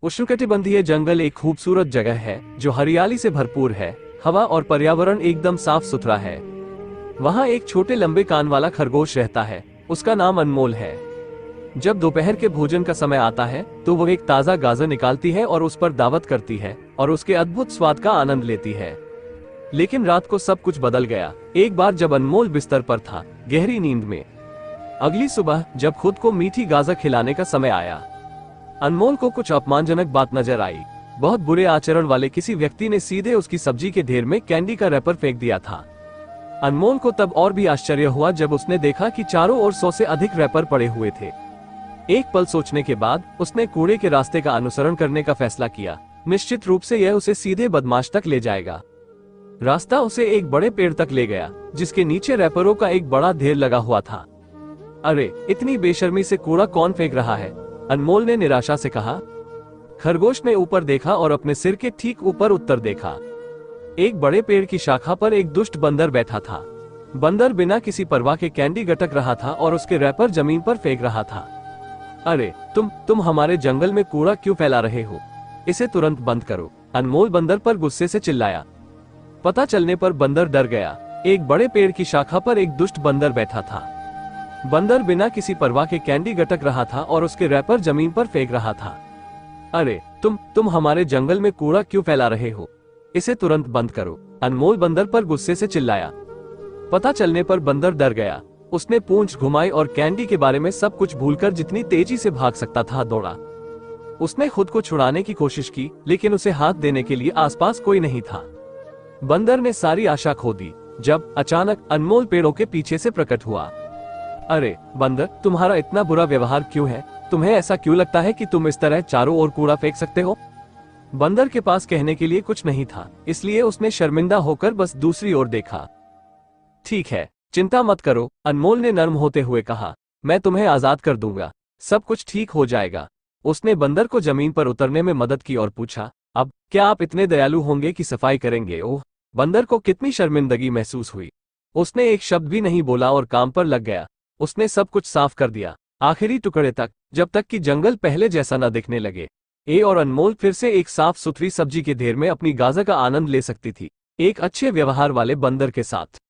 उष्णकटिबंधीय जंगल एक खूबसूरत जगह है जो हरियाली से भरपूर है। हवा और पर्यावरण एकदम साफ सुथरा है। वहाँ एक छोटे लंबे कान वाला खरगोश रहता है। उसका नाम अनमोल है। जब दोपहर के भोजन का समय आता है तो वो एक ताज़ा गाजर निकालती है और उस पर दावत करती है और उसके अद्भुत स्वाद का आनंद लेती है। लेकिन रात को सब कुछ बदल गया। एक बार जब अनमोल बिस्तर पर था, गहरी नींद में। अगली सुबह जब खुद को मीठी गाजर खिलाने का समय आया, अनमोल को कुछ अपमानजनक बात नजर आई। बहुत बुरे आचरण वाले किसी व्यक्ति ने सीधे उसकी सब्जी के ढेर में कैंडी का रैपर फेंक दिया था। अनमोल को तब और भी आश्चर्य हुआ जब उसने देखा कि चारों ओर 100 से अधिक रैपर पड़े हुए थे। एक पल सोचने के बाद उसने कूड़े के रास्ते का अनुसरण करने का फैसला किया। निश्चित रूप से यह उसे सीधे बदमाश तक ले जाएगा। रास्ता उसे एक बड़े पेड़ तक ले गया जिसके नीचे रैपरों का एक बड़ा ढेर लगा हुआ था। अरे, इतनी बेशर्मी से कूड़ा कौन फेंक रहा है? अनमोल ने निराशा से कहा। खरगोश ने ऊपर देखा और अपने सिर के ठीक ऊपर उत्तर देखा। एक बड़े पेड़ की शाखा पर एक दुष्ट बंदर बैठा था। बंदर बिना किसी परवाह के कैंडी गटक रहा था और उसके रैपर जमीन पर फेंक रहा था। अरे, तुम हमारे जंगल में कूड़ा क्यों फैला रहे हो? इसे तुरंत बंद करो, अनमोल बंदर पर गुस्से से चिल्लाया। पता चलने पर बंदर डर गया। एक बड़े पेड़ की शाखा पर एक दुष्ट बंदर बैठा था। बंदर बिना किसी परवाह के कैंडी गटक रहा था और उसके रैपर जमीन पर फेंक रहा था। अरे, तुम हमारे जंगल में कूड़ा क्यों फैला रहे हो? इसे तुरंत बंद करो, अनमोल बंदर पर गुस्से से चिल्लाया। पता चलने पर बंदर डर गया। उसने पूंछ घुमाई और कैंडी के बारे में सब कुछ भूलकर जितनी तेजी से भाग सकता था दौड़ा। उसने खुद को छुड़ाने की कोशिश की, लेकिन उसे हाथ देने के लिए आसपास कोई नहीं था। बंदर ने सारी आशा खो दी जब अचानक अनमोल पेड़ों के पीछे से प्रकट हुआ। अरे बंदर, तुम्हारा इतना बुरा व्यवहार क्यों है? तुम्हें ऐसा क्यों लगता है कि तुम इस तरह चारों ओर कूड़ा फेंक सकते हो? बंदर के पास कहने के लिए कुछ नहीं था, इसलिए उसने शर्मिंदा होकर बस दूसरी ओर देखा। ठीक है, चिंता मत करो, अनमोल ने नर्म होते हुए कहा। मैं तुम्हें आजाद कर दूंगा, सब कुछ ठीक हो जाएगा। उसने बंदर को जमीन पर उतरने में मदद की और पूछा, अब क्या आप इतने दयालु होंगे कि सफाई करेंगे? ओह, बंदर को कितनी शर्मिंदगी महसूस हुई। उसने एक शब्द भी नहीं बोला और काम पर लग गया। उसने सब कुछ साफ कर दिया, आखिरी टुकड़े तक, जब तक कि जंगल पहले जैसा न दिखने लगे। और अनमोल फिर से एक साफ सुथरी सब्जी के ढेर में अपनी गाजर का आनंद ले सकती थी, एक अच्छे व्यवहार वाले बंदर के साथ।